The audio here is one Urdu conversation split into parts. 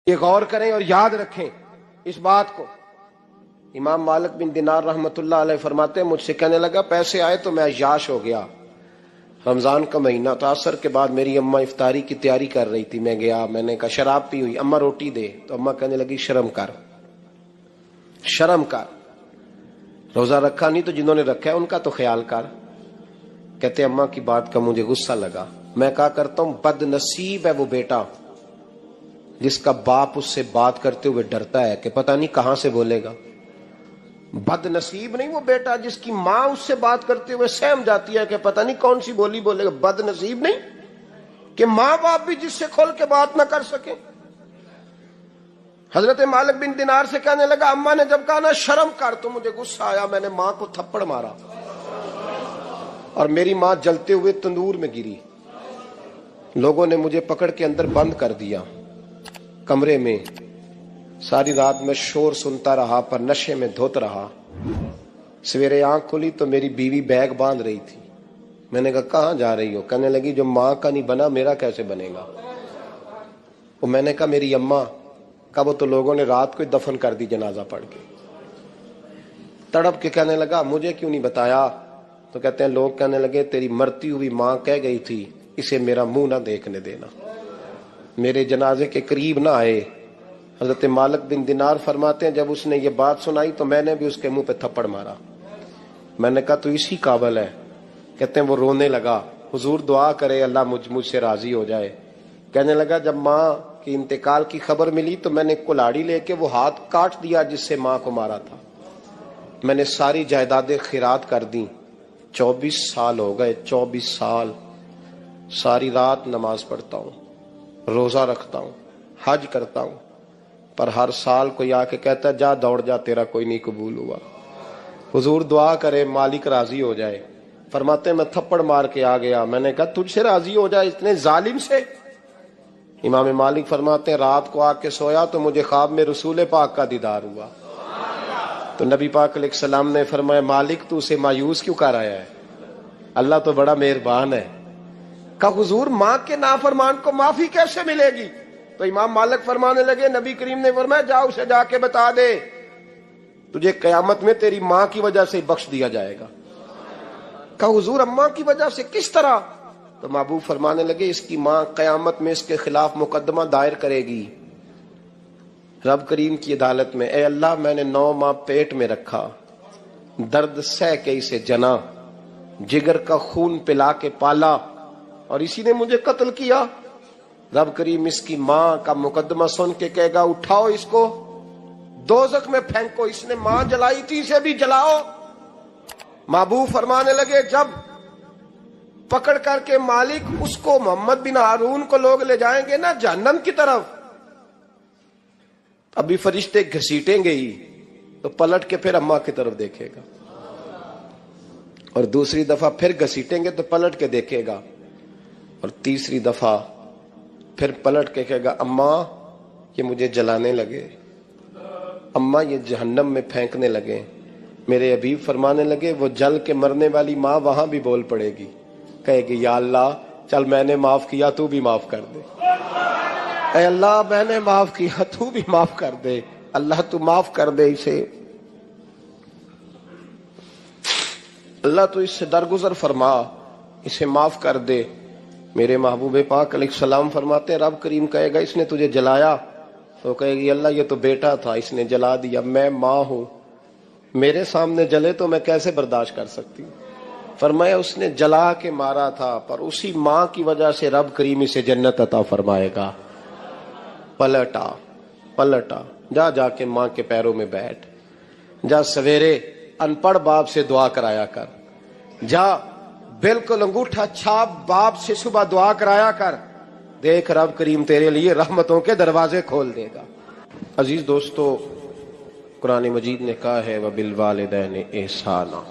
یہ غور کریں اور یاد رکھیں اس بات کو۔ امام مالک بن دینار رحمت اللہ علیہ فرماتے ہیں مجھ سے کہنے لگا پیسے آئے تو میں عیاش ہو گیا، رمضان کا مہینہ تھا، عصر کے بعد میری اماں افطاری کی تیاری کر رہی تھی، میں گیا، میں نے کہا شراب پی ہوئی، اماں روٹی دے، تو اماں کہنے لگی شرم کر، شرم کر، روزہ رکھا نہیں تو جنہوں نے رکھا ہے ان کا تو خیال کر۔ کہتے اماں کی بات کا مجھے غصہ لگا، میں کہا کرتا ہوں بد نصیب ہے وہ بیٹا جس کا باپ اس سے بات کرتے ہوئے ڈرتا ہے کہ پتہ نہیں کہاں سے بولے گا۔ بد نصیب نہیں وہ بیٹا جس کی ماں اس سے بات کرتے ہوئے سہم جاتی ہے کہ پتہ نہیں کون سی بولی بولے گا۔ بد نصیب نہیں کہ ماں باپ بھی جس سے کھول کے بات نہ کر سکیں۔ حضرت مالک بن دینار سے کہنے لگا اماں نے جب کہا نا شرم کر تو مجھے غصہ آیا، میں نے ماں کو تھپڑ مارا اور میری ماں جلتے ہوئے تندور میں گری۔ لوگوں نے مجھے پکڑ کے اندر بند کر دیا کمرے میں، ساری رات میں شور سنتا رہا پر نشے میں دھوت رہا۔ سویرے آنکھ کھلی تو میری بیوی بیگ باندھ رہی تھی، میں نے کہا کہاں جا رہی ہو؟ کہنے لگی جو ماں کا نہیں بنا میرا کیسے بنے گا؟ وہ میں نے کہا میری اماں کا، وہ تو لوگوں نے رات کو دفن کر دی جنازہ پڑھ کے۔ تڑپ کے کہنے لگا مجھے کیوں نہیں بتایا؟ تو کہتے ہیں لوگ کہنے لگے تیری مرتی ہوئی ماں کہہ گئی تھی اسے میرا منہ نہ دیکھنے دینا، میرے جنازے کے قریب نہ آئے۔ حضرت مالک بن دینار فرماتے ہیں جب اس نے یہ بات سنائی تو میں نے بھی اس کے منہ پہ تھپڑ مارا۔ میں نے کہا تو اسی قابل ہے۔ کہتے ہیں وہ رونے لگا، حضور دعا کرے اللہ مجھ سے راضی ہو جائے۔ کہنے لگا جب ماں کی انتقال کی خبر ملی تو میں نے کلاڑی لے کے وہ ہاتھ کاٹ دیا جس سے ماں کو مارا تھا۔ میں نے ساری جائیدادیں خیرات کر دیں۔ 24 سال ہو گئے، 24 سال ساری رات نماز پڑھتا ہوں، روزہ رکھتا ہوں، حج کرتا ہوں، پر ہر سال کوئی آ کے کہتا ہے جا دوڑ جا تیرا کوئی نہیں قبول ہوا۔ حضور دعا کرے مالک راضی ہو جائے۔ فرماتے میں تھپڑ مار کے آ گیا، میں نے کہا تجھ سے راضی ہو جائے اتنے ظالم سے؟ امام مالک فرماتے ہیں رات کو آ کے سویا تو مجھے خواب میں رسول پاک کا دیدار ہوا، تو نبی پاک علیہ السلام نے فرمایا مالک تو اسے مایوس کیوں کر آیا ہے؟ اللہ تو بڑا مہربان ہے۔ کہا حضور ماں کے نافرمان کو معافی کیسے ملے گی؟ تو امام مالک فرمانے لگے نبی کریم نے فرمایا جا اسے جا کے بتا دے تجھے قیامت میں تیری ماں کی وجہ سے بخش دیا جائے گا۔ کہا حضور اماں کی وجہ سے کس طرح؟ تو محبوب فرمانے لگے اس کی ماں قیامت میں اس کے خلاف مقدمہ دائر کرے گی رب کریم کی عدالت میں، اے اللہ میں نے 9 ماہ پیٹ میں رکھا، درد سہ کے اسے جنا، جگر کا خون پلا کے پالا اور اسی نے مجھے قتل کیا۔ رب کریم اس کی ماں کا مقدمہ سن کے کہے گا اٹھاؤ اس کو دوزخ میں پھینکو، اس نے ماں جلائی تھی اسے بھی جلاؤ۔ محبوب فرمانے لگے جب پکڑ کر کے مالک اس کو محمد بن ہارون کو لوگ لے جائیں گے نا جہنم کی طرف، ابھی فرشتے گھسیٹیں گے ہی تو پلٹ کے پھر اماں کی طرف دیکھے گا، اور دوسری دفعہ پھر گھسیٹیں گے تو پلٹ کے دیکھے گا، اور تیسری دفعہ پھر پلٹ کے کہے گا اماں یہ مجھے جلانے لگے، اماں یہ جہنم میں پھینکنے لگے۔ میرے حبیب فرمانے لگے وہ جل کے مرنے والی ماں وہاں بھی بول پڑے گی، کہے گی یا اللہ چل میں نے معاف کیا تو بھی معاف کر دے، اے اللہ میں نے معاف کیا تو بھی معاف کر دے، اللہ تو معاف کر دے اسے، اللہ تو اس سے درگزر فرما، اسے معاف کر دے۔ میرے محبوب پاک علیہ السلام فرماتے ہیں رب کریم کہے گا اس نے تجھے جلایا، تو کہے گی اللہ یہ تو بیٹا تھا اس نے جلا دیا، میں ماں ہوں، میرے سامنے جلے تو میں کیسے برداشت کر سکتی ہوں؟ فرمایا اس نے جلا کے مارا تھا پر اسی ماں کی وجہ سے رب کریم اسے جنت عطا فرمائے گا۔ پلٹا جا کے ماں کے پیروں میں بیٹھ، جا سویرے ان پڑھ باپ سے دعا کرایا کر، جا بالکل انگوٹھا چھاپ باپ سے صبح دعا کرایا کر، دیکھ رب کریم تیرے لیے رحمتوں کے دروازے کھول دے گا۔ عزیز دوستو قرآن مجید نے کہا ہے وَبِالْوَالِدَيْنِ احسانا،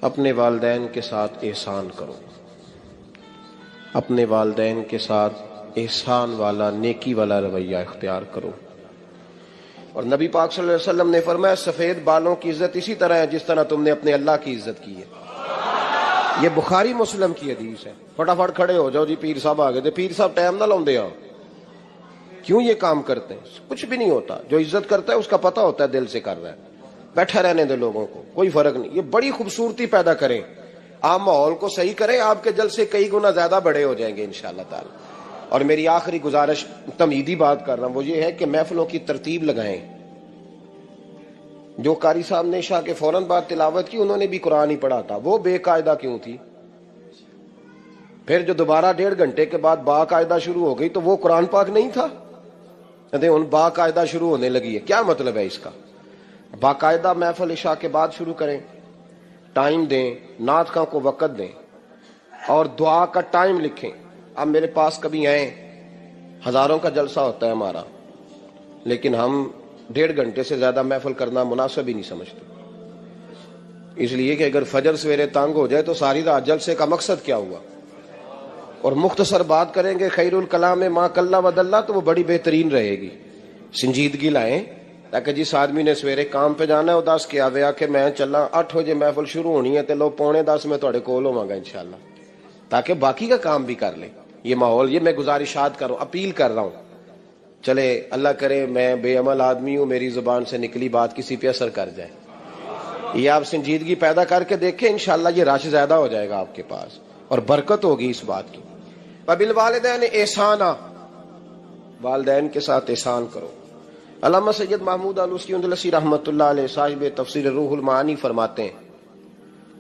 اپنے والدین کے ساتھ احسان کرو، اپنے والدین کے ساتھ احسان والا نیکی والا رویہ اختیار کرو۔ اور نبی پاک صلی اللہ علیہ وسلم نے فرمایا سفید بالوں کی عزت اسی طرح ہے جس طرح تم نے اپنے اللہ کی عزت کی ہے۔ یہ بخاری مسلم کی حدیث ہے۔ فٹافٹ کھڑے ہو جاؤ جی، پیر صاحب آ گئے تھے، پیر صاحب ٹائم نہ لاؤندے آ، کیوں یہ کام کرتے ہیں؟ کچھ بھی نہیں ہوتا. جو عزت کرتا ہے اس کا پتہ ہوتا ہے دل سے کر رہا ہے. بیٹھا رہنے دے لوگوں کو، کوئی فرق نہیں. یہ بڑی خوبصورتی پیدا کریں، آپ ماحول کو صحیح کریں، آپ کے جلسے کئی گنا زیادہ بڑے ہو جائیں گے انشاءاللہ تعالی. اور میری آخری گزارش، تمہیدی بات کر رہا ہوں، وہ یہ ہے کہ محفلوں کی ترتیب لگائیں. جو قاری صاحب نے عشاء کے فوراً بعد تلاوت کی، انہوں نے بھی قرآن ہی پڑھا تھا. وہ بے قاعدہ کیوں تھی؟ پھر جو دوبارہ 1.5 گھنٹے کے بعد باقاعدہ شروع ہو گئی تو وہ قرآن پاک نہیں تھا؟ ان باقاعدہ شروع ہونے لگی ہے. کیا مطلب ہے اس کا؟ باقاعدہ محفل عشاء کے بعد شروع کریں، ٹائم دیں، نعت خواں کو وقت دیں، اور دعا کا ٹائم لکھیں. اب میرے پاس کبھی آئیں، ہزاروں کا جلسہ ہوتا ہے ہمارا، لیکن ہم 1.5 گھنٹے سے زیادہ محفل کرنا مناسب ہی نہیں سمجھتے. اس لیے کہ اگر فجر سویرے تانگ ہو جائے تو ساری رات جلسے کا مقصد کیا ہوا؟ اور مختصر بات کریں گے خیر الکلام ما قل و دل، تو وہ بڑی بہترین رہے گی. سنجیدگی لائیں، تاکہ جس آدمی نے سویرے کام پہ جانا ہے وہ 10 کیا ویا کہ میں چلا 8 بجے محفل شروع ہونی ہے تے لو 9:45 میں تھوڑے کول ہوواں گا انشاءاللہ، تاکہ باقی کا کام بھی کر لیں. یہ ماحول، یہ میں گزارشات کر رہا ہوں، اپیل کر رہا ہوں. چلے اللہ کرے میں بے عمل آدمی ہوں، میری زبان سے نکلی بات کسی پہ اثر کر جائے. یہ آپ سنجیدگی پیدا کر کے دیکھیں، انشاءاللہ یہ رش زیادہ ہو جائے گا آپ کے پاس اور برکت ہوگی اس بات کی. وبالوالدین احسانا، والدین کے ساتھ احسان کرو. علامہ سید محمود آلوسی اندلسی رحمۃ اللہ علیہ صاحب تفسیر روح المعانی فرماتے ہیں،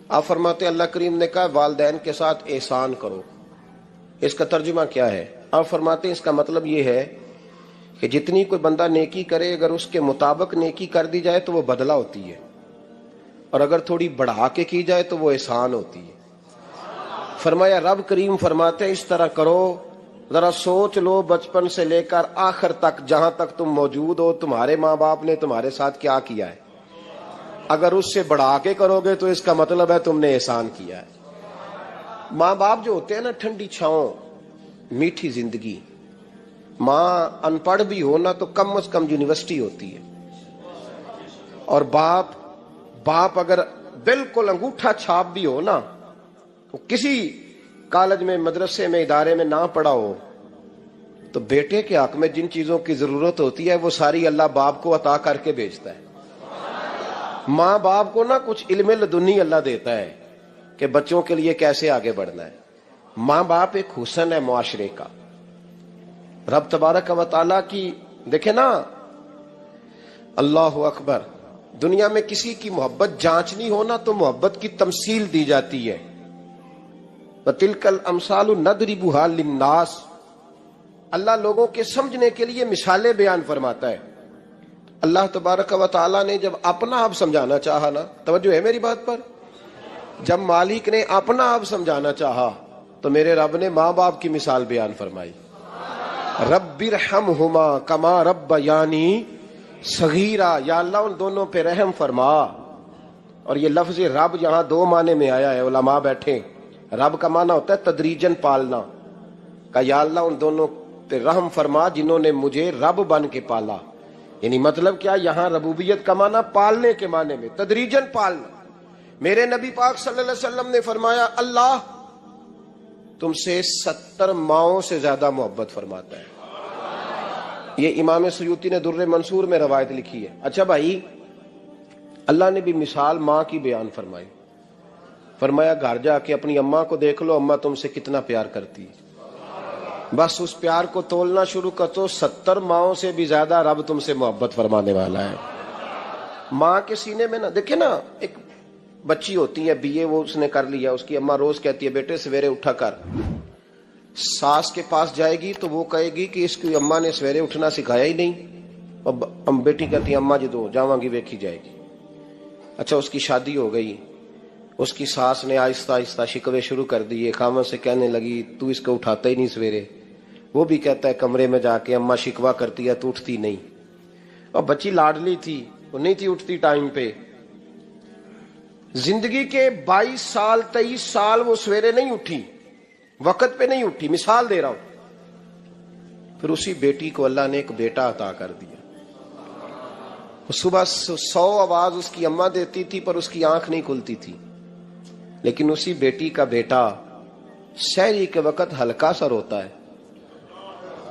آپ فرماتے ہیں اللہ کریم نے کہا والدین کے ساتھ احسان کرو. اس کا ترجمہ کیا ہے؟ آپ فرماتے ہیں اس کا مطلب یہ ہے کہ جتنی کوئی بندہ نیکی کرے، اگر اس کے مطابق نیکی کر دی جائے تو وہ بدلہ ہوتی ہے، اور اگر تھوڑی بڑھا کے کی جائے تو وہ احسان ہوتی ہے. فرمایا رب کریم فرماتے ہیں اس طرح کرو، ذرا سوچ لو بچپن سے لے کر آخر تک جہاں تک تم موجود ہو تمہارے ماں باپ نے تمہارے ساتھ کیا کیا ہے. اگر اس سے بڑھا کے کرو گے تو اس کا مطلب ہے تم نے احسان کیا ہے. ماں باپ جو ہوتے ہیں نا، ٹھنڈی چھاؤں، میٹھی زندگی. ماں ان پڑھ بھی ہو نا تو کم از کم یونیورسٹی ہوتی ہے، اور باپ اگر بالکل انگوٹھا چھاپ بھی ہو نا، کسی کالج میں، مدرسے میں، ادارے میں نہ پڑھا ہو، تو بیٹے کے حق میں جن چیزوں کی ضرورت ہوتی ہے وہ ساری اللہ باپ کو عطا کر کے بھیجتا ہے. ماں باپ کو نا کچھ علم لدنی اللہ دیتا ہے کہ بچوں کے لیے کیسے آگے بڑھنا ہے. ماں باپ ایک حسن ہے معاشرے کا. رب تبارک و تعالیٰ کی دیکھیں نا، اللہ اکبر، دنیا میں کسی کی محبت جانچنی ہو نا تو محبت کی تمثیل دی جاتی ہے. وَتِلْكَ الْأَمْثَالُ نَضْرِبُهَا لِلنَّاسِ، اللہ لوگوں کے سمجھنے کے لیے مثالیں بیان فرماتا ہے. اللہ تبارک و تعالیٰ نے جب اپنا آپ سمجھانا چاہا نا، توجہ ہے میری بات پر، جب مالک نے اپنا آپ سمجھانا چاہا تو میرے رب نے ماں باپ کی مثال بیان فرمائی. رب ارحمہما کما ربیانی صغیرا، یا اللہ ان دونوں پہ رحم فرما. اور یہ لفظ رب یہاں 2 معنی میں آیا ہے، علماء بیٹھے. رب کا معنی ہوتا ہے تدریجن پالنا، کہ یا اللہ ان دونوں پہ رحم فرما جنہوں نے مجھے رب بن کے پالا. یعنی مطلب کیا؟ یہاں ربوبیت کا معنی پالنے کے معنی میں، تدریجن پالنا. میرے نبی پاک صلی اللہ علیہ وسلم نے فرمایا اللہ تم سے 70 ماؤں سے زیادہ محبت فرماتا ہے. یہ امام سیوطی نے در منصور میں روایت لکھی ہے. اچھا بھائی، اللہ نے بھی مثال ماں کی بیان فرمائی. فرمایا گھر جا کے اپنی اماں کو دیکھ لو، اماں تم سے کتنا پیار کرتی ہے. بس اس پیار کو تولنا شروع کر تو 70 ماؤں سے بھی زیادہ رب تم سے محبت فرمانے والا ہے. ماں کے سینے میں نا، دیکھیں نا، ایک بچی ہوتی ہے BA، وہ اس نے کر لیا، اس کی اماں روز کہتی ہے بیٹے سویرے اٹھا کر. ساس کے پاس جائے گی تو وہ کہے گی کہ اس کی اماں نے سویرے اٹھنا سکھایا ہی نہیں. اور بیٹی کہتی ہے اماں جدو جاواں گی ویکھی جائے گی. اچھا اس کی شادی ہو گئی، اس کی ساس نے آہستہ آہستہ شکوے شروع کر دیے. خامن سے کہنے لگی تو اس کو اٹھاتا ہی نہیں سویرے. وہ بھی کہتا ہے کمرے میں جا کے اماں شکوا کرتی ہے تو اٹھتی نہیں. اور بچی لاڈلی تھی، وہ نہیں تھی اٹھتی ٹائم پہ. زندگی کے 22 سال 23 سال وہ سویرے نہیں اٹھی، وقت پہ نہیں اٹھی. مثال دے رہا ہوں. پھر اسی بیٹی کو اللہ نے ایک بیٹا عطا کر دیا. صبح 100 آواز اس کی اماں دیتی تھی پر اس کی آنکھ نہیں کھلتی تھی. لیکن اسی بیٹی کا بیٹا سحری کے وقت ہلکا سا روتا ہے.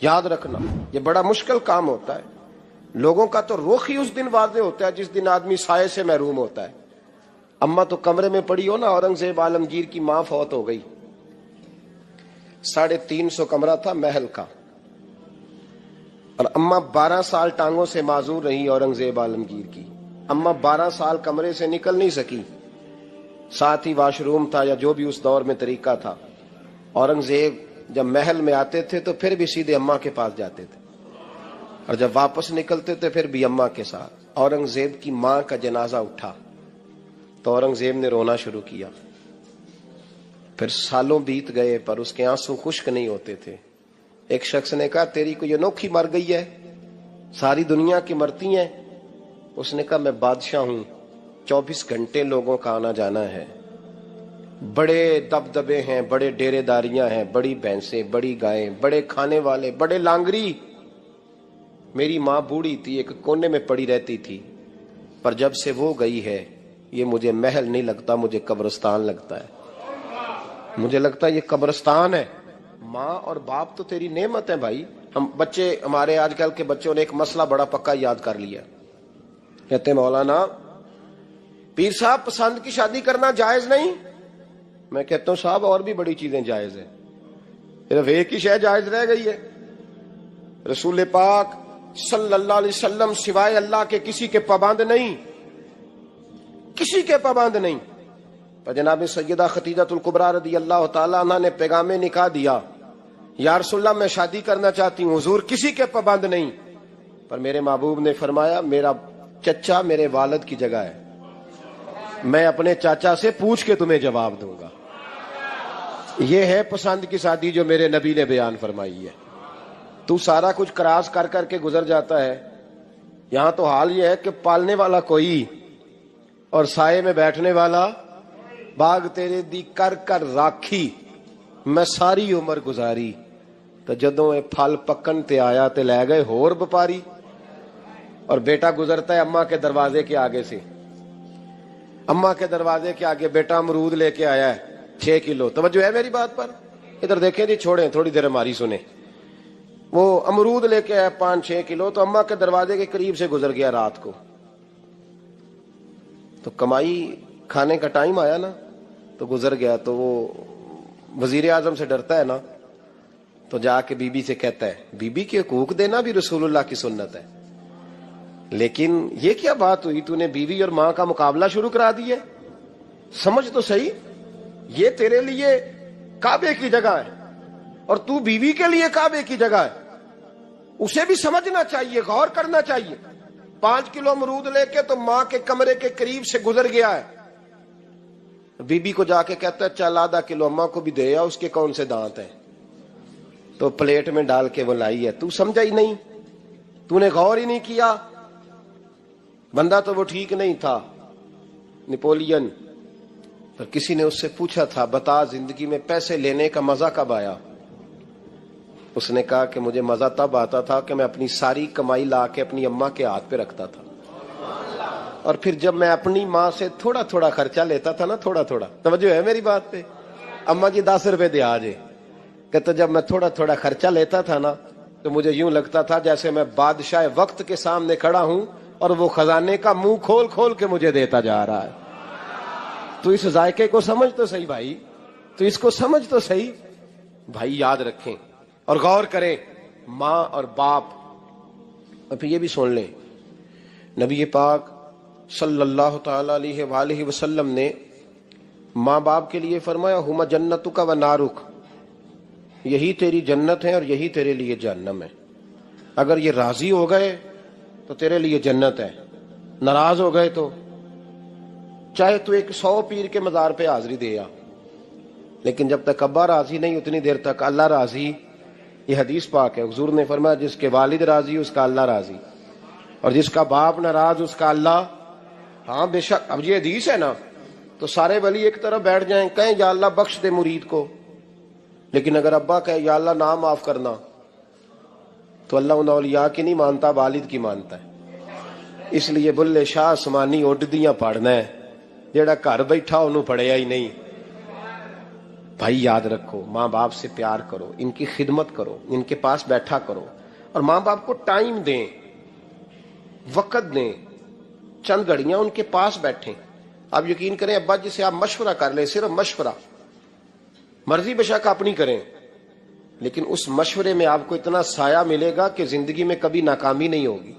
یاد رکھنا یہ بڑا مشکل کام ہوتا ہے. لوگوں کا تو رخ ہی اس دن واضح ہوتا ہے جس دن آدمی سائے سے محروم ہوتا ہے. اماں تو کمرے میں پڑی ہو نا, اورنگزیب عالمگیر کی ماں فوت ہو گئی, 350 کمرہ تھا محل کا, اور اماں 12 سال ٹانگوں سے معذور رہی اورنگزیب عالمگیر کی. اماں 12 سال کمرے سے نکل نہیں سکی, ساتھ ہی واش روم تھا یا جو بھی اس دور میں طریقہ تھا. اورنگزیب جب محل میں آتے تھے تو پھر بھی سیدھے اماں کے پاس جاتے تھے, اور جب واپس نکلتے تھے پھر بھی اماں کے ساتھ. اورنگزیب کی ماں کا جنازہ اٹھا تو اورنگزیب نے رونا شروع کیا. پھر سالوں بیت گئے پر اس کے آنسو خشک نہیں ہوتے تھے. ایک شخص نے کہا تیری کوئی انوکھی مر گئی ہے, ساری دنیا کی مرتی ہیں. اس نے کہا میں بادشاہ ہوں, 24 گھنٹے لوگوں کا آنا جانا ہے, بڑے دبدبے ہیں, بڑے ڈیرے داریاں ہیں, بڑی بھینسیں, بڑی گائیں, بڑے کھانے والے, بڑے لانگری. میری ماں بوڑھی تھی, ایک کونے میں پڑی رہتی تھی, پر جب سے وہ گئی ہے یہ مجھے محل نہیں لگتا, مجھے قبرستان لگتا ہے. مجھے لگتا ہے یہ قبرستان ہے. ماں اور باپ تو تیری نعمت ہے بھائی. ہم بچے, ہمارے آج کل کے بچوں نے ایک مسئلہ بڑا پکا یاد کر لیا. کہتے مولانا پیر صاحب پسند کی شادی کرنا جائز نہیں. میں کہتا ہوں صاحب اور بھی بڑی چیزیں جائز ہیں, صرف ایک ہی شے جائز رہ گئی ہے. رسول پاک صلی اللہ علیہ وسلم سوائے اللہ کے کسی کے پابند نہیں, کسی کے پابند نہیں. پر جناب سیدہ خدیجہ الکبریٰ رضی اللہ تعالیٰ عنہ نے پیغام نکاح دیا, یا رسول اللہ میں شادی کرنا چاہتی ہوں. حضور کسی کے پابند نہیں, پر میرے محبوب نے فرمایا میرا چچا میرے والد کی جگہ ہے, میں اپنے چاچا سے پوچھ کے تمہیں جواب دوں گا. یہ ہے پسند کی شادی جو میرے نبی نے بیان فرمائی ہے. تو سارا کچھ کراس کر کر کے گزر جاتا ہے. یہاں تو حال یہ ہے کہ پالنے والا کوئی اور سائے میں بیٹھنے والا. باغ تیرے دی کر کر راکھی میں ساری عمر گزاری, تو جدوں اے پھل پکن تے آیا تے لے گئے ہور بپاری. اور بیٹا گزرتا ہے اماں کے دروازے کے آگے سے, اماں کے دروازے کے آگے بیٹا امرود لے کے آیا ہے 6 کلو. توجہ ہے میری بات پر؟ ادھر دیکھیں جی, چھوڑیں تھوڑی دیر ہماری سنیں. وہ امرود لے کے آیا 5-6 کلو, تو اماں کے دروازے کے قریب سے گزر گیا رات کو. تو کمائی کھانے کا ٹائم آیا نا, تو گزر گیا. تو وہ وزیر اعظم سے ڈرتا ہے نا, تو جا کے بی بی سے کہتا ہے بی بی کے حقوق دینا بھی رسول اللہ کی سنت ہے. لیکن یہ کیا بات ہوئی, تو نے بیوی اور ماں کا مقابلہ شروع کرا دی ہے. سمجھ تو صحیح, یہ تیرے لیے کعبے کی جگہ ہے اور تو بیوی کے لیے کعبے کی جگہ ہے. اسے بھی سمجھنا چاہیے, غور کرنا چاہیے. 5 کلو امرود لے کے تو ماں کے کمرے کے قریب سے گزر گیا ہے. بی بی کو جا کے کہتا ہے چل آدھا کلو اماں کو بھی دے, اس کے کون سے دانت ہیں. تو پلیٹ میں ڈال کے وہ لائی ہے. تو سمجھا ہی نہیں, تو نے غور ہی نہیں کیا. بندہ تو وہ ٹھیک نہیں تھا, نپولین. پر کسی نے اس سے پوچھا تھا بتا زندگی میں پیسے لینے کا مزہ کب آیا. اس نے کہا کہ مجھے مزہ تب آتا تھا کہ میں اپنی ساری کمائی لا کے اپنی اماں کے ہاتھ پہ رکھتا تھا, اور پھر جب میں اپنی ماں سے تھوڑا تھوڑا خرچہ لیتا تھا نا, تھوڑا تھوڑا. توجہ ہے میری بات پہ؟ اماں جی 10 روپے دے آجے. کہتا جب میں تھوڑا تھوڑا خرچہ لیتا تھا نا, تو مجھے یوں لگتا تھا جیسے میں بادشاہ وقت کے سامنے کھڑا ہوں اور وہ خزانے کا منہ کھول کھول کے مجھے دیتا جا رہا ہے. تو اس ذائقے کو سمجھ تو صحیح بھائی, تو اس کو سمجھ تو صحیح بھائی. یاد رکھیں اور غور کریں, ماں اور باپ. اور پھر یہ بھی سن لیں, نبی پاک صلی اللہ تعالی علیہ وآلہ وسلم نے ماں باپ کے لیے فرمایا ہما جنتک و نارک, یہی تیری جنت ہے اور یہی تیرے لیے جہنم ہے. اگر یہ راضی ہو گئے تو تیرے لیے جنت ہے, ناراض ہو گئے تو چاہے تو 100 پیر کے مزار پہ حاضری دے آ, لیکن جب تک ابا راضی نہیں اتنی دیر تک اللہ راضی. یہ حدیث پاک ہے, حضور نے فرمایا جس کے والد راضی اس کا اللہ راضی, اور جس کا باپ ناراض اس کا اللہ. ہاں بے شک. اب یہ حدیث ہے نا, تو سارے ولی ایک طرف بیٹھ جائیں, کہیں یا اللہ بخش دے مرید کو, لیکن اگر ابا کہے یا اللہ نہ معاف کرنا, تو اللہ ان اولیاء کی نہیں مانتا, والد کی مانتا ہے. اس لیے بلے شاہ آسمانی اڈ دیاں پڑھنا ہے, جیڑا گھر بیٹھا انہوں پڑھیا ہی نہیں. بھائی یاد رکھو، ماں باپ سے پیار کرو، ان کی خدمت کرو، ان کے پاس بیٹھا کرو، اور ماں باپ کو ٹائم دیں، وقت دیں، چند گھڑیاں ان کے پاس بیٹھیں۔ آپ یقین کریں ابا جی سے آپ مشورہ کر لیں، صرف مشورہ، مرضی بشک اپنی کریں، لیکن اس مشورے میں آپ کو اتنا سایہ ملے گا کہ زندگی میں کبھی ناکامی نہیں ہوگی۔